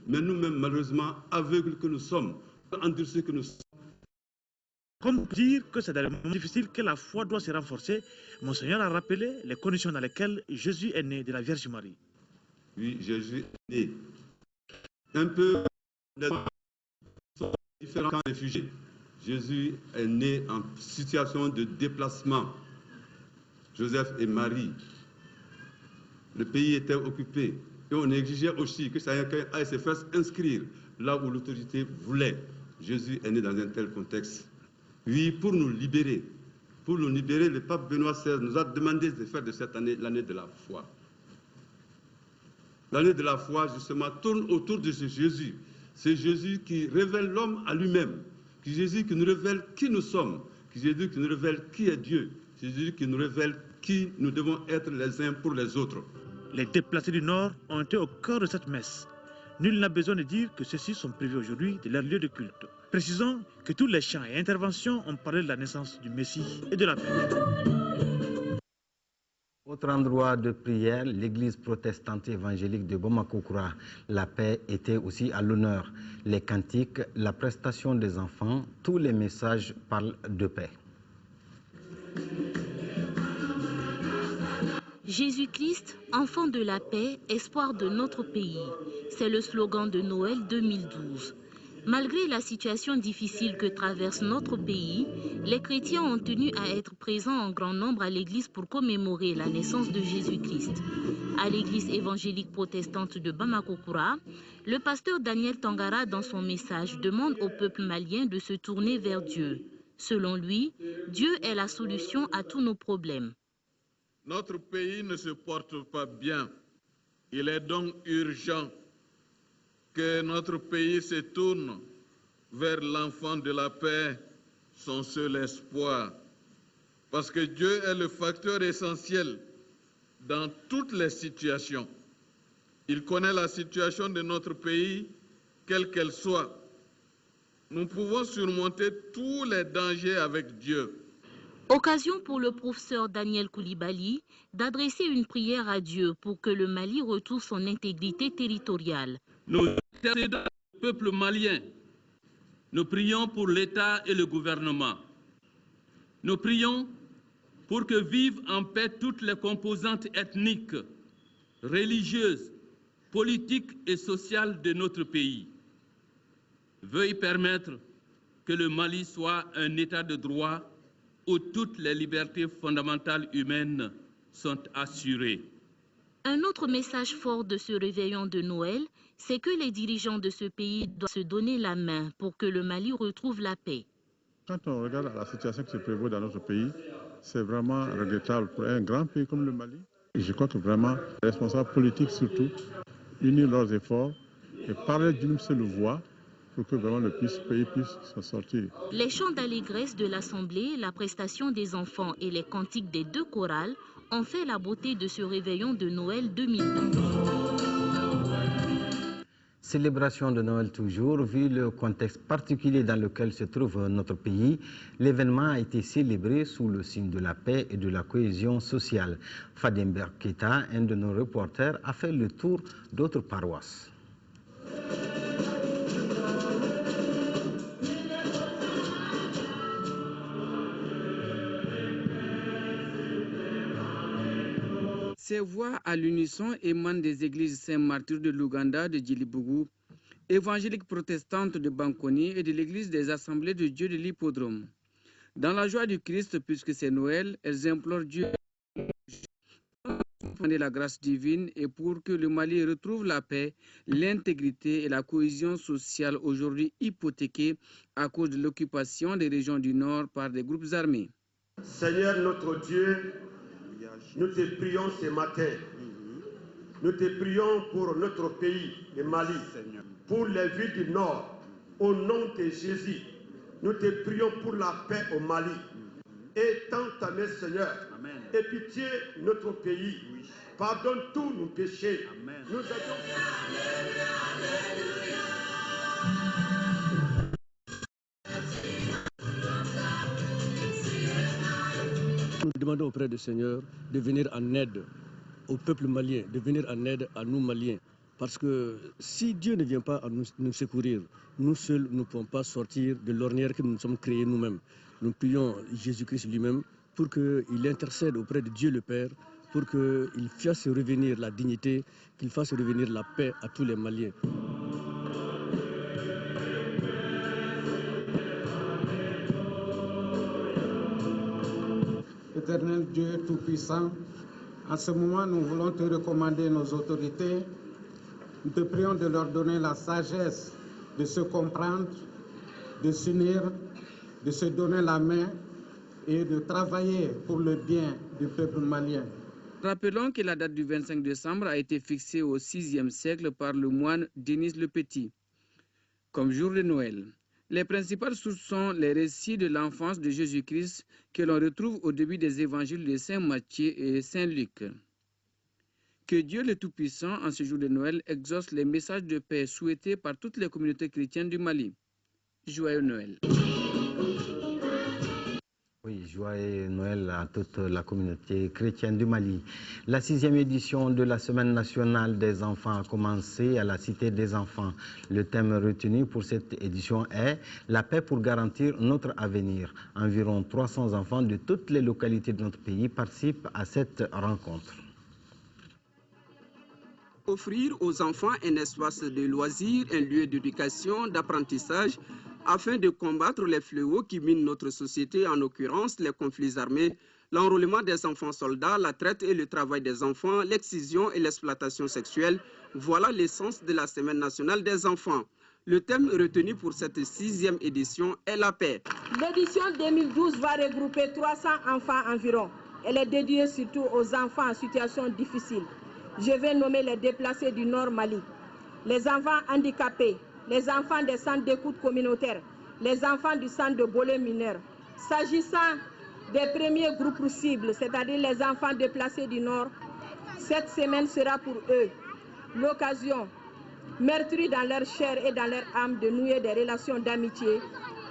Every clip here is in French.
Mais nous-mêmes, malheureusement, aveugles que nous sommes, endurcis que nous sommes. Comme dire que c'est dans les moments difficiles que la foi doit se renforcer, Monseigneur a rappelé les conditions dans lesquelles Jésus est né de la Vierge Marie. Oui, Jésus est né. Un peu différent qu'un réfugié. Jésus est né en situation de déplacement. Joseph et Marie. Le pays était occupé. Et on exigeait aussi que chacun aille se faire inscrire là où l'autorité voulait. Jésus est né dans un tel contexte. Oui, pour nous libérer, le pape Benoît XVI nous a demandé de faire de cette année l'année de la foi. L'année de la foi, justement, tourne autour de ce Jésus. C'est Jésus qui révèle l'homme à lui-même. C'est Jésus qui nous révèle qui nous sommes. C'est Jésus qui nous révèle qui est Dieu. C'est Jésus qui nous révèle qui nous devons être les uns pour les autres. Les déplacés du Nord ont été au cœur de cette messe. Nul n'a besoin de dire que ceux-ci sont privés aujourd'hui de leur lieu de culte. Précisons que tous les chants et interventions ont parlé de la naissance du Messie et de la paix. Autre endroit de prière, l'église protestante évangélique de Bamako-Koura. La paix était aussi à l'honneur. Les cantiques, la prestation des enfants, tous les messages parlent de paix. Jésus-Christ, enfant de la paix, espoir de notre pays. C'est le slogan de Noël 2012. Malgré la situation difficile que traverse notre pays, les chrétiens ont tenu à être présents en grand nombre à l'église pour commémorer la naissance de Jésus-Christ. À l'église évangélique protestante de Bamako-Koura, le pasteur Daniel Tangara, dans son message, demande au peuple malien de se tourner vers Dieu. Selon lui, Dieu est la solution à tous nos problèmes. Notre pays ne se porte pas bien. Il est donc urgent que notre pays se tourne vers l'enfant de la paix, son seul espoir. Parce que Dieu est le facteur essentiel dans toutes les situations. Il connaît la situation de notre pays, quelle qu'elle soit. Nous pouvons surmonter tous les dangers avec Dieu. Occasion pour le professeur Daniel Koulibaly d'adresser une prière à Dieu pour que le Mali retrouve son intégrité territoriale. Nous intercédons le peuple malien. Nous prions pour l'État et le gouvernement. Nous prions pour que vivent en paix toutes les composantes ethniques, religieuses, politiques et sociales de notre pays. Veuille permettre que le Mali soit un État de droit où toutes les libertés fondamentales humaines sont assurées. Un autre message fort de ce réveillon de Noël, c'est que les dirigeants de ce pays doivent se donner la main pour que le Mali retrouve la paix. Quand on regarde la situation qui se prévaut dans notre pays, c'est vraiment regrettable pour un grand pays comme le Mali. Et je crois que vraiment, les responsables politiques surtout, unir leurs efforts et parler d'une seule voix, pour que vraiment le pays puisse s'en sortir. Les chants d'allégresse de l'Assemblée, la prestation des enfants et les cantiques des deux chorales ont fait la beauté de ce réveillon de Noël 2012. Célébration de Noël toujours, vu le contexte particulier dans lequel se trouve notre pays, l'événement a été célébré sous le signe de la paix et de la cohésion sociale. Fadimber Keita, un de nos reporters, a fait le tour d'autres paroisses. Ces voix à l'unisson émanent des églises Saint-Martyr de l'Ouganda, de Djilibougou, évangélique protestante de Bankoni et de l'église des Assemblées de Dieu de l'Hippodrome. Dans la joie du Christ, puisque c'est Noël, elles implorent Dieu pour la grâce divine et pour que le Mali retrouve la paix, l'intégrité et la cohésion sociale aujourd'hui hypothéquées à cause de l'occupation des régions du Nord par des groupes armés. Seigneur notre Dieu, nous te prions ce matin. Nous te prions pour notre pays, le Mali, pour les villes du Nord. Au nom de Jésus, nous te prions pour la paix au Mali. Étends ta main, Seigneur. Et pitié notre pays. Pardonne tous nos péchés. Nous Nous demandons auprès du Seigneur de venir en aide au peuple malien, de venir en aide à nous Maliens, Parce que si Dieu ne vient pas à nous secourir, nous seuls ne pouvons pas sortir de l'ornière que nous nous sommes créés nous-mêmes. Nous prions Jésus-Christ lui-même pour qu'il intercède auprès de Dieu le Père, pour qu'il fasse revenir la dignité, qu'il fasse revenir la paix à tous les Maliens. Éternel Dieu Tout-Puissant, en ce moment, nous voulons te recommander nos autorités. Nous te prions de leur donner la sagesse de se comprendre, de s'unir, de se donner la main et de travailler pour le bien du peuple malien. Rappelons que la date du 25 décembre a été fixée au VIe siècle par le moine Denis le Petit comme jour de Noël. Les principales sources sont les récits de l'enfance de Jésus-Christ que l'on retrouve au début des évangiles de Saint Matthieu et Saint Luc. Que Dieu le Tout-Puissant, en ce jour de Noël, exauce les messages de paix souhaités par toutes les communautés chrétiennes du Mali. Joyeux Noël. Oui, joyeux Noël à toute la communauté chrétienne du Mali. La 6e édition de la Semaine nationale des enfants a commencé à la Cité des enfants. Le thème retenu pour cette édition est « La paix pour garantir notre avenir ». Environ 300 enfants de toutes les localités de notre pays participent à cette rencontre. Offrir aux enfants un espace de loisirs, un lieu d'éducation, d'apprentissage, afin de combattre les fléaux qui minent notre société, en l'occurrence les conflits armés, l'enrôlement des enfants soldats, la traite et le travail des enfants, l'excision et l'exploitation sexuelle. Voilà l'essence de la Semaine nationale des enfants. Le thème retenu pour cette 6e édition est la paix. L'édition 2012 va regrouper 300 enfants environ. Elle est dédiée surtout aux enfants en situation difficile. Je vais nommer les déplacés du Nord Mali, les enfants handicapés, les enfants des centres d'écoute communautaires, les enfants du centre de Bolé mineur. S'agissant des premiers groupes cibles, c'est-à-dire les enfants déplacés du Nord, cette semaine sera pour eux l'occasion, meurtrie dans leur chair et dans leur âme, de nouer des relations d'amitié,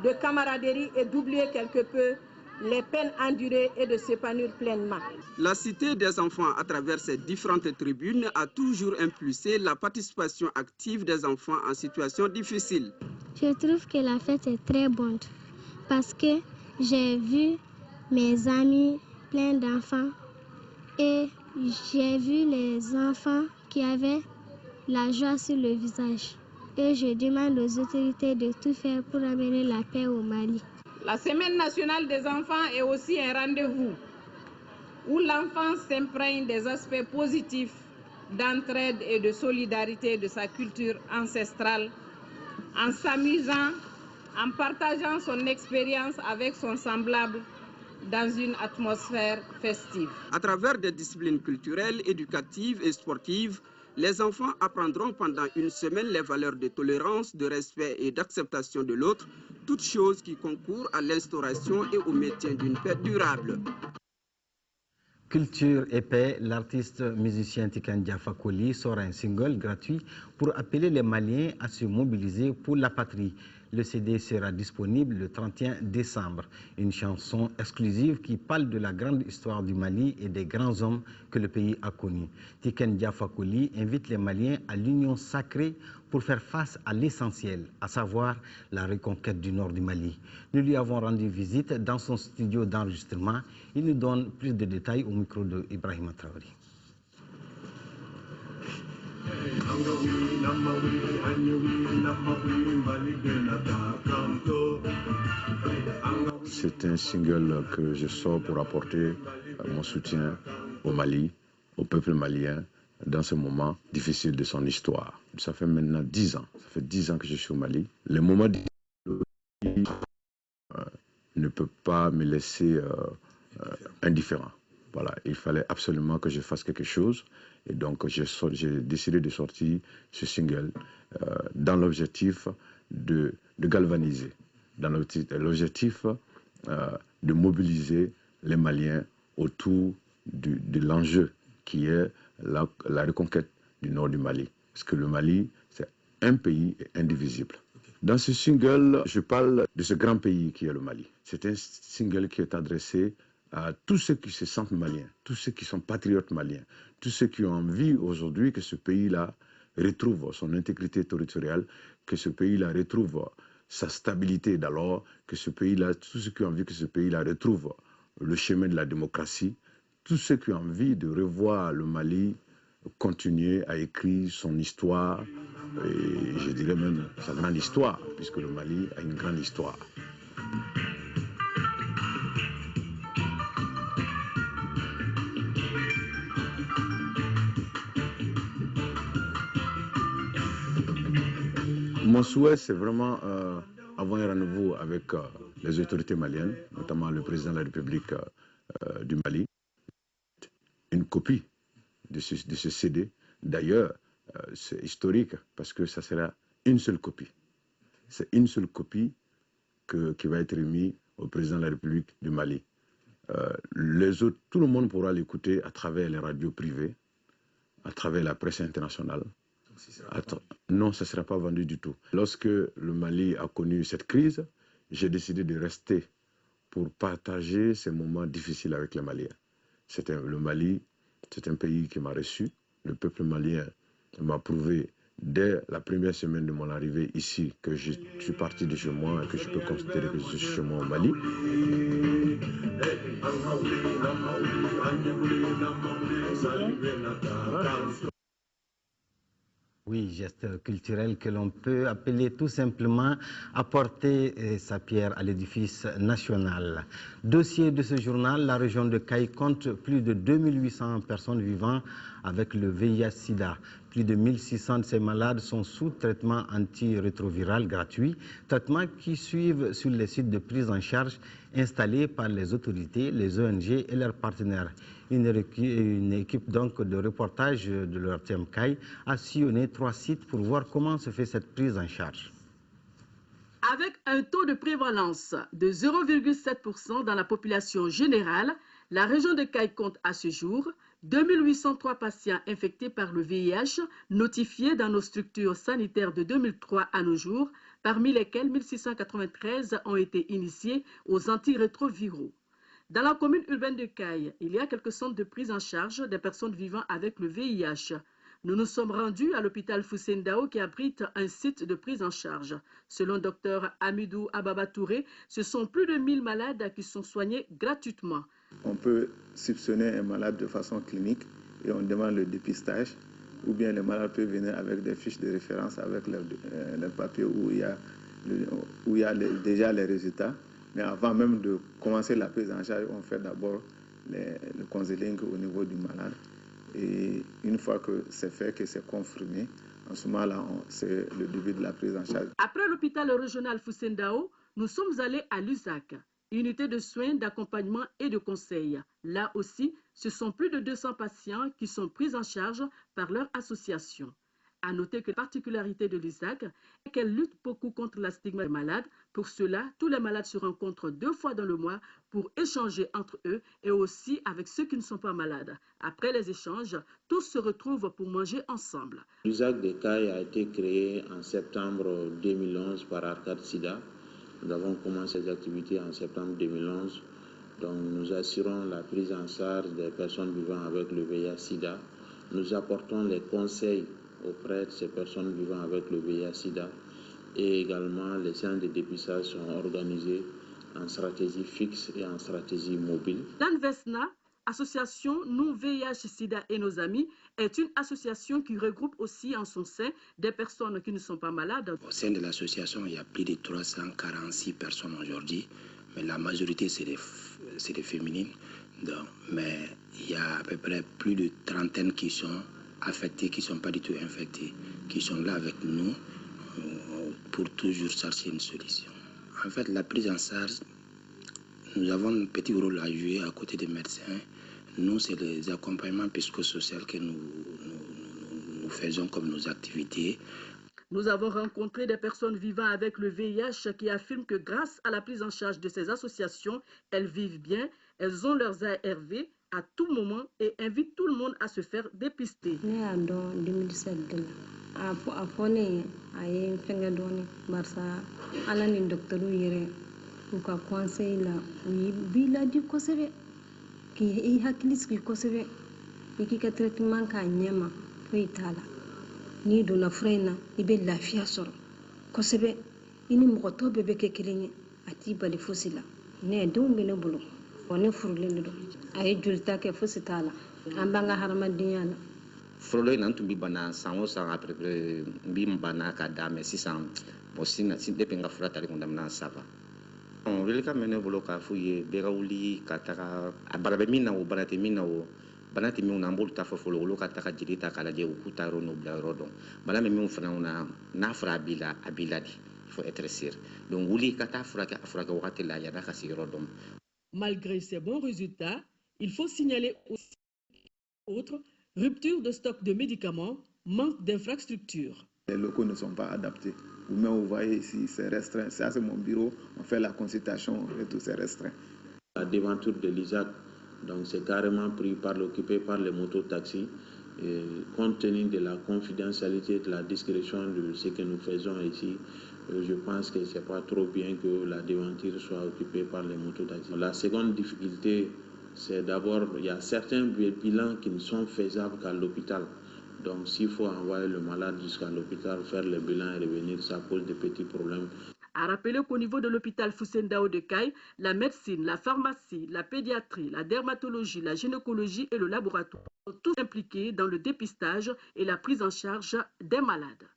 de camaraderie et d'oublier quelque peu les peines endurées et de s'épanouir pleinement. La Cité des enfants, à travers ses différentes tribunes, a toujours impulsé la participation active des enfants en situation difficile. Je trouve que la fête est très bonne parce que j'ai vu mes amis plein d'enfants et j'ai vu les enfants qui avaient la joie sur le visage. Et je demande aux autorités de tout faire pour amener la paix au Mali. La Semaine nationale des enfants est aussi un rendez-vous où l'enfant s'imprègne des aspects positifs d'entraide et de solidarité de sa culture ancestrale, en s'amusant, en partageant son expérience avec son semblable dans une atmosphère festive. À travers des disciplines culturelles, éducatives et sportives, les enfants apprendront pendant une semaine les valeurs de tolérance, de respect et d'acceptation de l'autre, toutes choses qui concourent à l'instauration et au maintien d'une paix durable. Culture et paix, l'artiste musicien Tiken Jah Fakoly sort un single gratuit pour appeler les Maliens à se mobiliser pour la patrie. Le CD sera disponible le 31 décembre. Une chanson exclusive qui parle de la grande histoire du Mali et des grands hommes que le pays a connus. Tiken Jah Fakoly invite les Maliens à l'union sacrée pour faire face à l'essentiel, à savoir la reconquête du nord du Mali. Nous lui avons rendu visite dans son studio d'enregistrement. Il nous donne plus de détails au micro de Ibrahima Traoré. C'est un single que je sors pour apporter mon soutien au Mali, au peuple malien, dans ce moment difficile de son histoire. Ça fait maintenant 10 ans. Ça fait 10 ans que je suis au Mali. Le moment difficile ne peut pas me laisser indifférent. Voilà, il fallait absolument que je fasse quelque chose. Et donc, j'ai décidé de sortir ce single dans l'objectif de galvaniser, dans l'objectif de mobiliser les Maliens autour de l'enjeu qui est la reconquête du nord du Mali. Parce que le Mali, c'est un pays indivisible. Dans ce single, je parle de ce grand pays qui est le Mali. C'est un single qui est adressé à tous ceux qui se sentent maliens, tous ceux qui sont patriotes maliens, tous ceux qui ont envie aujourd'hui que ce pays-là retrouve son intégrité territoriale, que ce pays-là retrouve sa stabilité d'alors, que ce pays-là, tous ceux qui ont envie que ce pays-là retrouve le chemin de la démocratie, tous ceux qui ont envie de revoir le Mali continuer à écrire son histoire, et je dirais même sa grande histoire, puisque le Mali a une grande histoire. Mon souhait, c'est vraiment avoir un rendez-vous avec les autorités maliennes, notamment le président de la République du Mali, une copie de ce CD. D'ailleurs, c'est historique parce que ça sera une seule copie. C'est une seule copie qui va être remise au président de la République du Mali. Les autres, tout le monde pourra l'écouter à travers les radios privées, à travers la presse internationale. Non, ça ne sera pas vendu du tout. Lorsque le Mali a connu cette crise, j'ai décidé de rester pour partager ces moments difficiles avec les Maliens. Le Mali, c'est un pays qui m'a reçu. Le peuple malien m'a prouvé dès la première semaine de mon arrivée ici que je suis parti de chez moi et que je peux considérer que je suis chez moi au Mali. Oui, geste culturel que l'on peut appeler tout simplement apporter sa pierre à l'édifice national. Dossier de ce journal, la région de Caille compte plus de 2800 personnes vivant avec le VIH-Sida. Plus de 1600 de ces malades sont sous traitement antirétroviral gratuit, traitements qui suivent sur les sites de prise en charge installés par les autorités, les ONG et leurs partenaires. Une équipe donc de reportage de leur TMCAI a sillonné 3 sites pour voir comment se fait cette prise en charge. Avec un taux de prévalence de 0,7% dans la population générale, la région de Caille compte à ce jour 2803 patients infectés par le VIH notifiés dans nos structures sanitaires de 2003 à nos jours, parmi lesquels 1693 ont été initiés aux antirétroviraux. Dans la commune urbaine de Caille, il y a quelques centres de prise en charge des personnes vivant avec le VIH. Nous nous sommes rendus à l'hôpital Foussendao qui abrite un site de prise en charge. Selon Dr Amidou Ababa Touré, ce sont plus de 1000 malades qui sont soignés gratuitement. On peut soupçonner un malade de façon clinique et on demande le dépistage, ou bien les malades peuvent venir avec des fiches de référence avec leur papier où il y a déjà les résultats. Mais avant même de commencer la prise en charge, on fait d'abord le counseling au niveau du malade. Et une fois que c'est fait, que c'est confirmé, en ce moment-là, c'est le début de la prise en charge. Après l'hôpital régional Foussendao, nous sommes allés à l'USAC, unité de soins, d'accompagnement et de conseil. Là aussi, ce sont plus de 200 patients qui sont pris en charge par leur association. À noter que la particularité de l'USAC est qu'elle lutte beaucoup contre la stigma des malades. Pour cela, tous les malades se rencontrent 2 fois dans le mois pour échanger entre eux et aussi avec ceux qui ne sont pas malades. Après les échanges, tous se retrouvent pour manger ensemble. L'USAC de Caille a été créé en septembre 2011 par Arcade Sida. Nous avons commencé les activités en septembre 2011. Donc nous assurons la prise en charge des personnes vivant avec le VIH-Sida. Nous apportons les conseils auprès de ces personnes vivant avec le VIH-Sida et également les séances de dépistage sont organisées en stratégie fixe et en stratégie mobile. L'ANVESNA, association Nous VIH-Sida et nos amis, est une association qui regroupe aussi en son sein des personnes qui ne sont pas malades. Au sein de l'association, il y a plus de 346 personnes aujourd'hui, mais la majorité c'est des féminines. Donc, mais il y a à peu près plus de 30 qui sont affectés, qui ne sont pas du tout infectés, qui sont là avec nous pour toujours chercher une solution. En fait, la prise en charge, nous avons un petit rôle à jouer à côté des médecins. Nous, c'est les accompagnements psychosociaux que nous faisons comme nos activités. Nous avons rencontré des personnes vivant avec le VIH qui affirment que grâce à la prise en charge de ces associations, elles vivent bien, elles ont leurs ARV à tout moment et invitent tout le monde à se faire dépister. n'i donna fura in na I bɛ lafiya sɔrɔ kosɛbɛ I ni mɔgɔ tɔw bɛɛ bɛ kɛ kelen ye a t'i bali fosi la ne denw bɛ ne bolo wa ne furulen de don a ye jolita kɛ fosi t'a la an b'an ka hadamadenya la. Fɔlɔ in na n tun bɛ bana san o san à peu près n bɛ bana ka da mais sisan bon depuis n ka fura tali kun daminɛ san ba. Welekan bɛ ne bolo k'a f'u ye bɛɛ ka wuli ka taga a bana bɛ min na o bana tɛ min na o bana tɛ minnu na an b'olu ta fɔ fɔlɔ olu ka taga jeli ta k'a lajɛ u k'u ta yɔrɔ n'u bila yɔrɔ dɔn bana bɛ minnu fana na n'a fɔra a b'i la de il faut être sûr donc wuli ka taa furakɛ a furakɛ wagati la yan'a ka se yɔrɔ dɔn. Malgré ces bons résultats, il faut signaler aussi autre rupture de stock de médicaments, manque d'infrastructures. Les locaux ne sont pas adaptés. Vous-même, vous voyez ici, c'est restreint. Ça, c'est mon bureau. On fait la consultation et tout, c'est restreint. La devanture de l'ISAC, donc c'est carrément pris par l'occupé par les mototaxis. Et compte tenu de la confidentialité, de la discrétion de ce que nous faisons ici, je pense que c'est pas trop bien que la devanture soit occupée par les mototaxis. La seconde difficulté, c'est d'abord, il y a certains bilans qui ne sont faisables qu'à l'hôpital. Donc s'il faut envoyer le malade jusqu'à l'hôpital, faire le bilan et revenir, ça pose des petits problèmes. À rappeler qu'au niveau de l'hôpital Foussendao de Caille, la médecine, la pharmacie, la pédiatrie, la dermatologie, la gynécologie et le laboratoire sont tous impliqués dans le dépistage et la prise en charge des malades.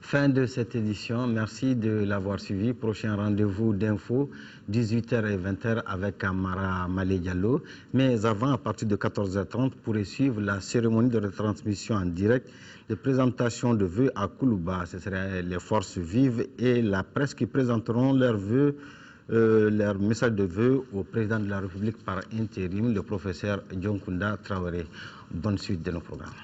Fin de cette édition, merci de l'avoir suivi. Prochain rendez-vous d'info, 18h et 20h avec Amara Malé Diallo. Mais avant, à partir de 14h30, vous pourrez suivre la cérémonie de retransmission en direct de présentation de vœux à Koulouba. Ce seraient les forces vives et la presse qui présenteront leurs vœux, leur message de vœux au président de la République par intérim, le professeur Dionkunda Traoré. Bonne suite de nos programmes.